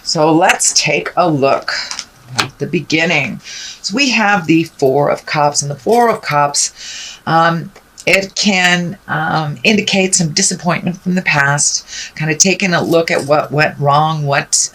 So let's take a look at the beginning. So we have the Four of Cups, and the Four of Cups, it can indicate some disappointment from the past, kind of taking a look at what went wrong, what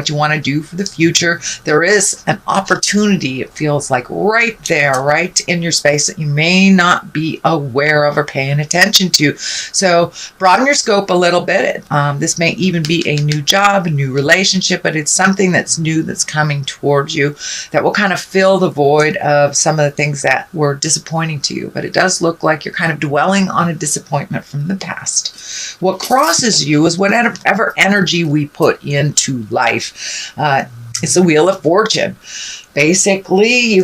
you want to do for the future. There is an opportunity, it feels like, right there, right in your space that you may not be aware of or paying attention to. So broaden your scope a little bit. This may even be a new job, a new relationship, but it's something that's new that's coming towards you that will kind of fill the void of some of the things that were disappointing to you. But it does look like you're kind of dwelling on a disappointment from the past. What crosses you is whatever energy we put into life. It's the Wheel of Fortune. Basically,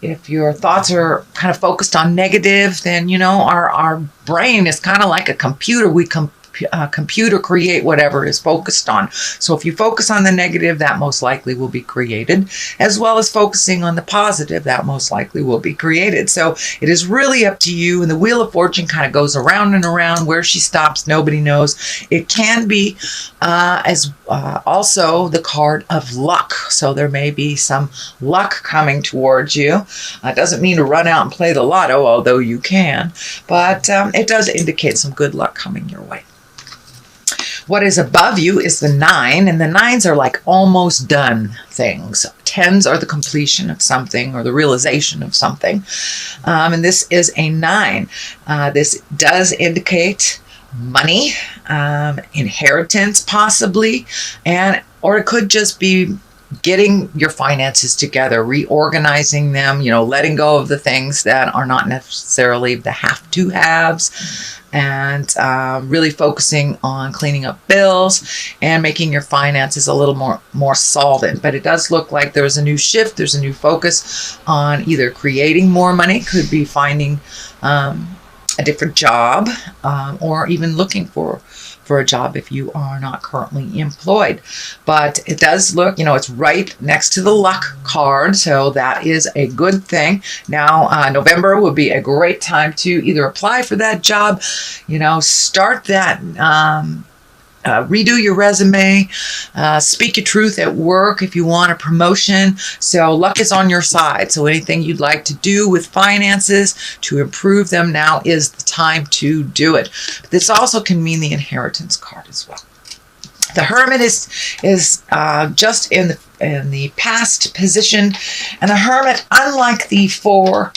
if your thoughts are kind of focused on negative, then, you know, our brain is kind of like a computer. We computer create whatever is focused on. So if you focus on the negative, that most likely will be created, as well as focusing on the positive, that most likely will be created. So it is really up to you. And the Wheel of Fortune kind of goes around and around. Where she stops, nobody knows. It can be also the card of luck. So there may be some luck coming towards you. It doesn't mean to run out and play the lotto, although you can. But it does indicate some good luck coming your way. What is above you is the 9, and the 9s are like almost done things. 10s are the completion of something or the realization of something. And this is a 9. This does indicate money, inheritance possibly, or it could just be getting your finances together, reorganizing them, you know, letting go of the things that are not necessarily the have-to-haves, and really focusing on cleaning up bills and making your finances a little more solvent. But it does look like there's a new shift, there's a new focus on either creating more money, could be finding a different job, or even looking for a job if you are not currently employed. But it does look, you know, it's right next to the luck card, so that is a good thing. Now, November would be a great time to either apply for that job, you know, start that, redo your resume, speak your truth at work if you want a promotion. So luck is on your side. So anything you'd like to do with finances to improve them, now is the time to do it. But this also can mean the inheritance card as well. The Hermit is just in the past position, and the Hermit, unlike the Four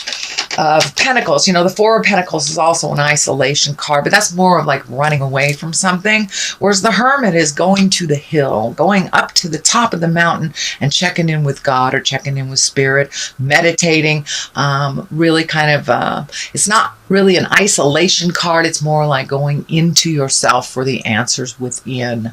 of Pentacles, you know, the Four of Pentacles is also an isolation card, but that's more of like running away from something, whereas the Hermit is going to the hill, going up to the top of the mountain and checking in with God or checking in with Spirit, meditating, really kind of, it's not really an isolation card, it's more like going into yourself for the answers within,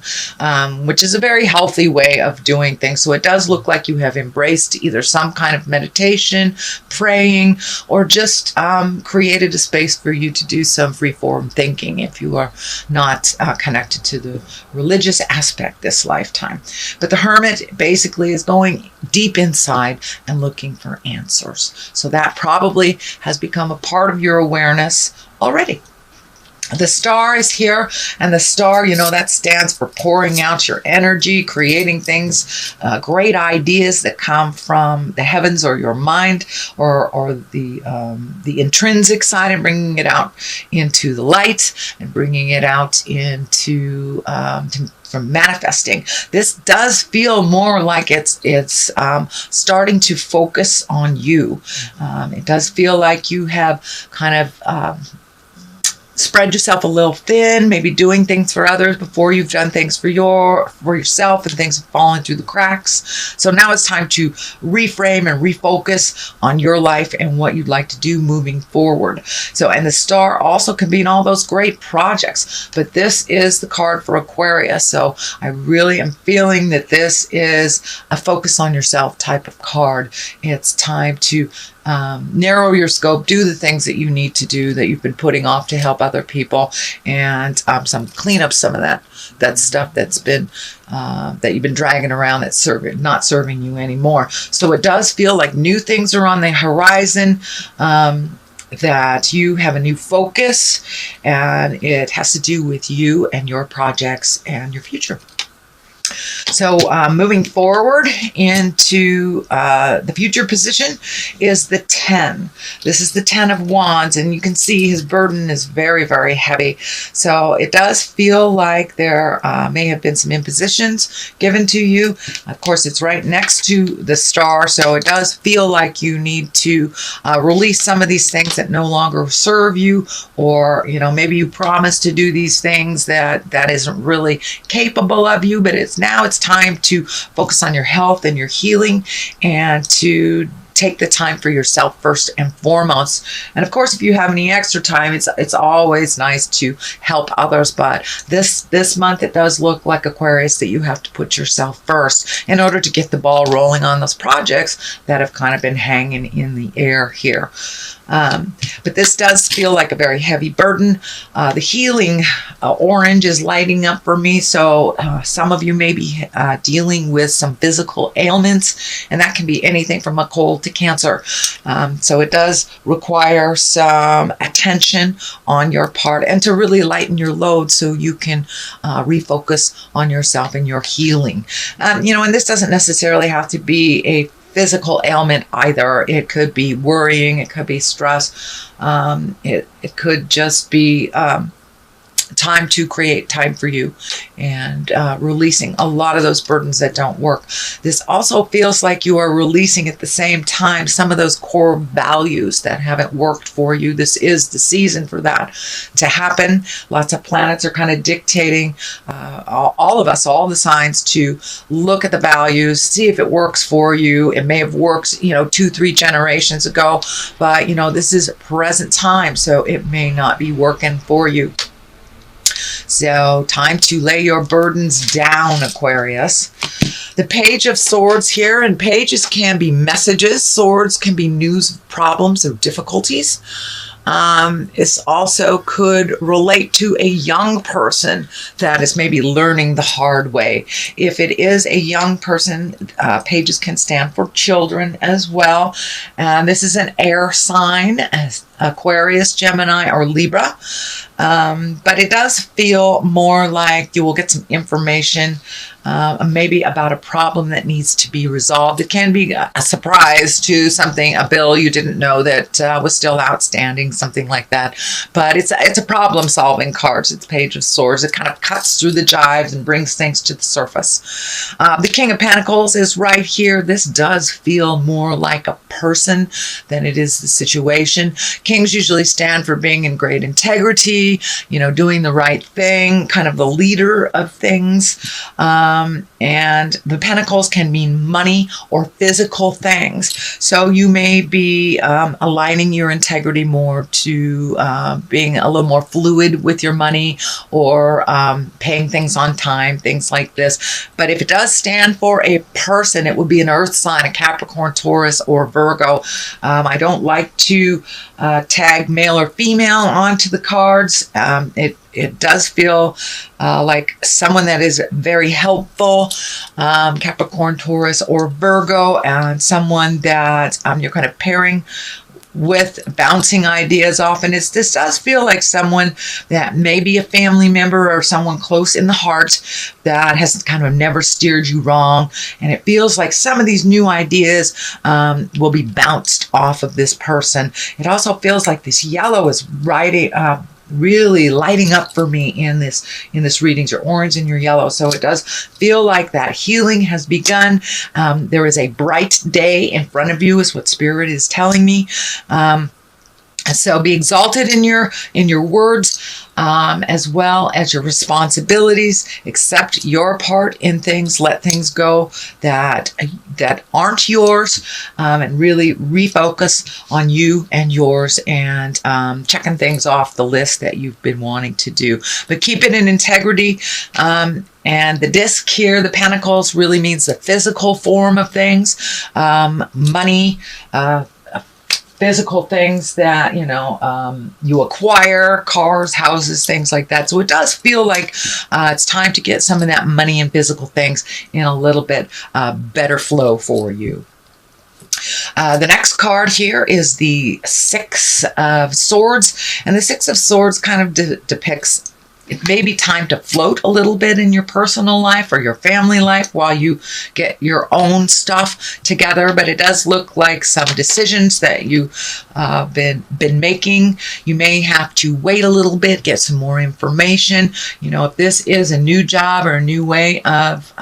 which is a very healthy way of doing things. So it does look like you have embraced either some kind of meditation, praying, or just created a space for you to do some free-form thinking if you are not connected to the religious aspect this lifetime. But the Hermit basically is going deep inside and looking for answers. So that probably has become a part of your awareness already. The Star is here, and the Star, you know, that stands for pouring out your energy, creating things, great ideas that come from the heavens or your mind, or the intrinsic side, and bringing it out into the light and bringing it out into from manifesting. This does feel more like it's starting to focus on you. It does feel like you have kind of spread yourself a little thin, maybe doing things for others before you've done things for yourself, and things have fallen through the cracks. So now it's time to reframe and refocus on your life and what you'd like to do moving forward. So, and the Star also can be in all those great projects, but this is the card for Aquarius. So I really am feeling that this is a focus on yourself type of card. It's time to narrow your scope, do the things that you need to do that you've been putting off to help other people, and clean up some of that stuff that's been that you've been dragging around that's not serving you anymore. So it does feel like new things are on the horizon, that you have a new focus, and it has to do with you and your projects and your future. So moving forward into the future position is the 10. This is the 10 of Wands, and you can see his burden is very, very heavy. So it does feel like there may have been some impositions given to you. Of course, it's right next to the star, so it does feel like you need to release some of these things that no longer serve you, or maybe you promised to do these things that isn't really capable of you, but now it's time to focus on your health and your healing, and to take the time for yourself first and foremost. And of course, if you have any extra time, it's always nice to help others. But this month, it does look like, Aquarius, that you have to put yourself first in order to get the ball rolling on those projects that have kind of been hanging in the air here. But this does feel like a very heavy burden. The healing orange is lighting up for me. So some of you may be dealing with some physical ailments, and that can be anything from a cold to cancer. So it does require some attention on your part, and to really lighten your load so you can refocus on yourself and your healing. And this doesn't necessarily have to be a physical ailment either. It could be worrying, it could be stress, it could just be time to create time for you, and releasing a lot of those burdens that don't work. This also feels like you are releasing at the same time some of those core values that haven't worked for you. This is the season for that to happen. Lots of planets are kind of dictating all of us, all the signs, to look at the values, see if it works for you. It may have worked 2-3 generations ago, but this is present time, so it may not be working for you. So time to lay your burdens down, Aquarius. The Page of Swords here, and pages can be messages. Swords can be news of problems or difficulties. This also could relate to a young person that is maybe learning the hard way. If it is a young person, pages can stand for children as well. This is an air sign, as Aquarius, Gemini, or Libra. But it does feel more like you will get some information maybe about a problem that needs to be resolved. It can be a surprise to something, a bill you didn't know that was still outstanding, something like that. But it's a problem-solving card. It's Page of Swords. It kind of cuts through the jives and brings things to the surface. The King of Pentacles is right here. This does feel more like a person than it is the situation. Kings usually stand for being in great integrity, doing the right thing, kind of the leader of things. And the pentacles can mean money or physical things. So you may be aligning your integrity more to being a little more fluid with your money, or paying things on time, things like this. But if it does stand for a person, it would be an earth sign, a Capricorn, Taurus, or Virgo. I don't like to tag male or female onto the cards. It does feel like someone that is very helpful, Capricorn, Taurus, or Virgo, and someone that you're kind of pairing with, bouncing ideas off. And this does feel like someone that may be a family member or someone close in the heart that has kind of never steered you wrong. And it feels like some of these new ideas will be bounced off of this person. It also feels like this yellow is really lighting up for me in this readings, your orange and your yellow. So it does feel like that healing has begun. There is a bright day in front of you, is what Spirit is telling me. So be exalted in your words, as well as your responsibilities. Accept your part in things. Let things go that aren't yours, and really refocus on you and yours, and checking things off the list that you've been wanting to do. But keep it in integrity. And the disc here, the pentacles, really means the physical form of things, money, physical things that you acquire, cars, houses, things like that. So it does feel like it's time to get some of that money and physical things in a little bit better flow for you. The next card here is the Six of Swords, and the Six of Swords kind of depicts it may be time to float a little bit in your personal life or your family life while you get your own stuff together. But it does look like some decisions that you've been making. You may have to wait a little bit, get some more information. If this is a new job or a new way of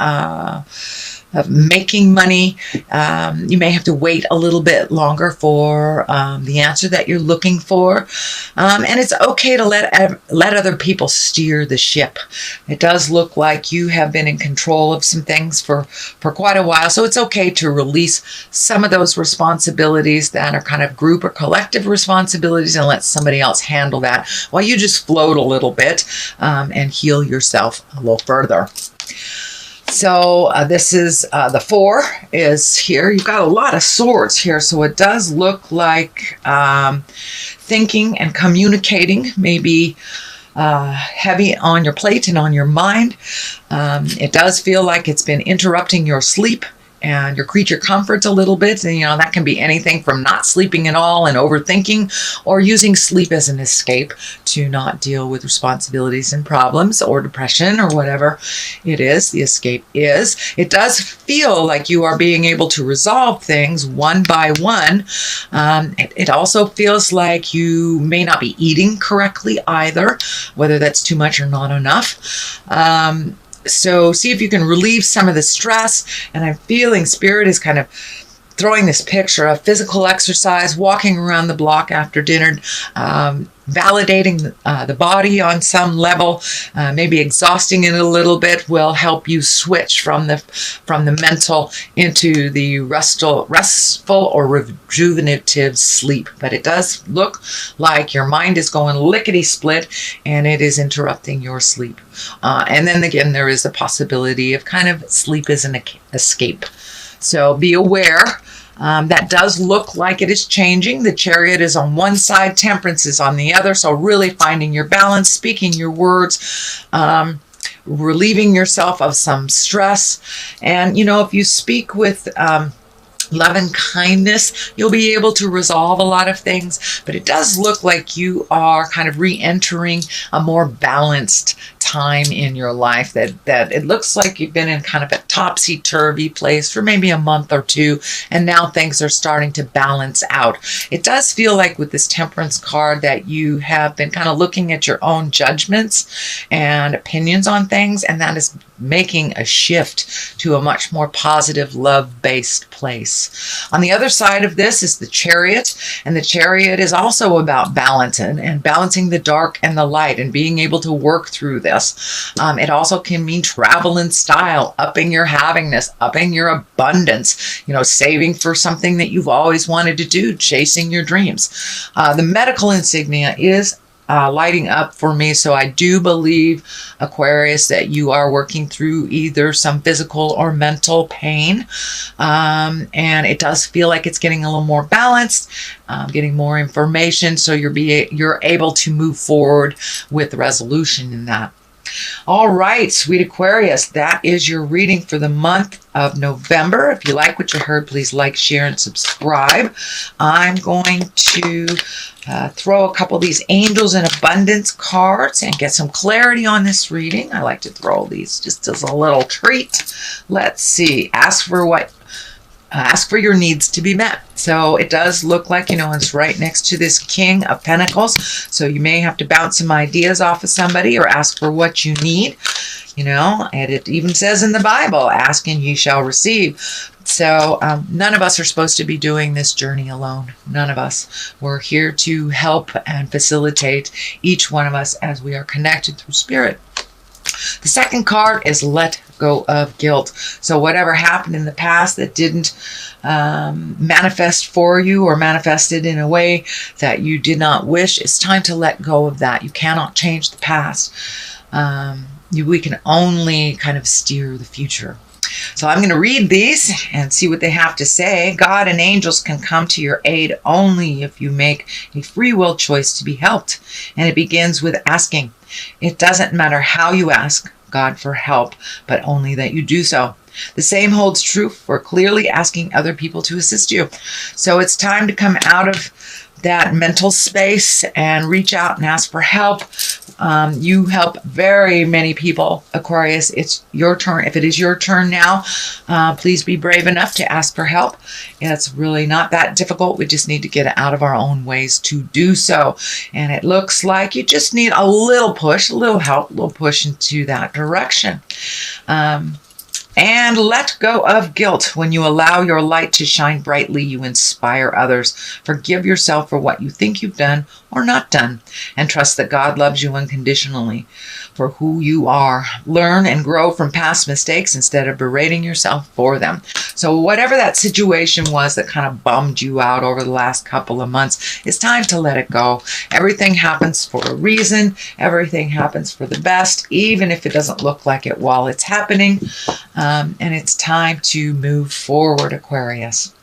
making money, you may have to wait a little bit longer for the answer that you're looking for. And it's okay to let other people steer the ship. It does look like you have been in control of some things for quite a while. So it's okay to release some of those responsibilities that are kind of group or collective responsibilities and let somebody else handle that while you just float a little bit and heal yourself a little further. So this is the 4 is here. You've got a lot of swords here. So it does look like thinking and communicating may be heavy on your plate and on your mind. It does feel like it's been interrupting your sleep and your creature comforts a little bit. And, that can be anything from not sleeping at all and overthinking, or using sleep as an escape to not deal with responsibilities and problems or depression or whatever it is. The escape is. It does feel like you are being able to resolve things one by one. It also feels like you may not be eating correctly either, whether that's too much or not enough. So see if you can relieve some of the stress. And I'm feeling Spirit is kind of throwing this picture of physical exercise, walking around the block after dinner, validating the body on some level, maybe exhausting it a little bit will help you switch from the mental into the restful or rejuvenative sleep. But it does look like your mind is going lickety-split and it is interrupting your sleep. And then again, there is a possibility of kind of sleep as an escape. So be aware. That does look like it is changing. The Chariot is on one side, Temperance is on the other. So really finding your balance, speaking your words, relieving yourself of some stress. And, if you speak with love and kindness, you'll be able to resolve a lot of things. But it does look like you are kind of re-entering a more balanced time in your life, that it looks like you've been in kind of a topsy-turvy place for maybe a month or two, and now things are starting to balance out. It does feel like with this Temperance card that you have been kind of looking at your own judgments and opinions on things, and that is making a shift to a much more positive, love-based place. On the other side of this is the Chariot, and the Chariot is also about balance and balancing the dark and the light and being able to work through this. It also can mean travel in style, upping your havingness, upping your abundance, saving for something that you've always wanted to do, chasing your dreams. The medical insignia is lighting up for me. So I do believe, Aquarius, that you are working through either some physical or mental pain. And it does feel like it's getting a little more balanced, getting more information. So you're able to move forward with resolution in that. All right, sweet Aquarius, that is your reading for the month of November. If you like what you heard, please like, share, and subscribe. I'm going to throw a couple of these Angels in Abundance cards and get some clarity on this reading. I like to throw these just as a little treat. Let's see. Ask for your needs to be met. So it does look like, it's right next to this King of Pentacles. So you may have to bounce some ideas off of somebody or ask for what you need, and it even says in the Bible, ask and ye shall receive. So none of us are supposed to be doing this journey alone. None of us. We're here to help and facilitate each one of us as we are connected through Spirit. The second card is Let Go of Guilt. So whatever happened in the past that didn't manifest for you or manifested in a way that you did not wish, it's time to let go of that. You cannot change the past. We can only kind of steer the future. So I'm going to read these and see what they have to say. God and angels can come to your aid only if you make a free will choice to be helped. And it begins with asking. It doesn't matter how you ask God for help, but only that you do so. The same holds true for clearly asking other people to assist you. So it's time to come out of that mental space and reach out and ask for help. You help very many people, Aquarius. It's your turn. If it is your turn now, please be brave enough to ask for help. It's really not that difficult. We just need to get out of our own ways to do so. And it looks like you just need a little push, a little help, a little push into that direction. And let go of guilt. When you allow your light to shine brightly, you inspire others. Forgive yourself for what you think you've done or not done, and trust that God loves you unconditionally for who you are. Learn and grow from past mistakes instead of berating yourself for them. So whatever that situation was that kind of bummed you out over the last couple of months, it's time to let it go. Everything happens for a reason. Everything happens for the best, even if it doesn't look like it while it's happening. And it's time to move forward, Aquarius.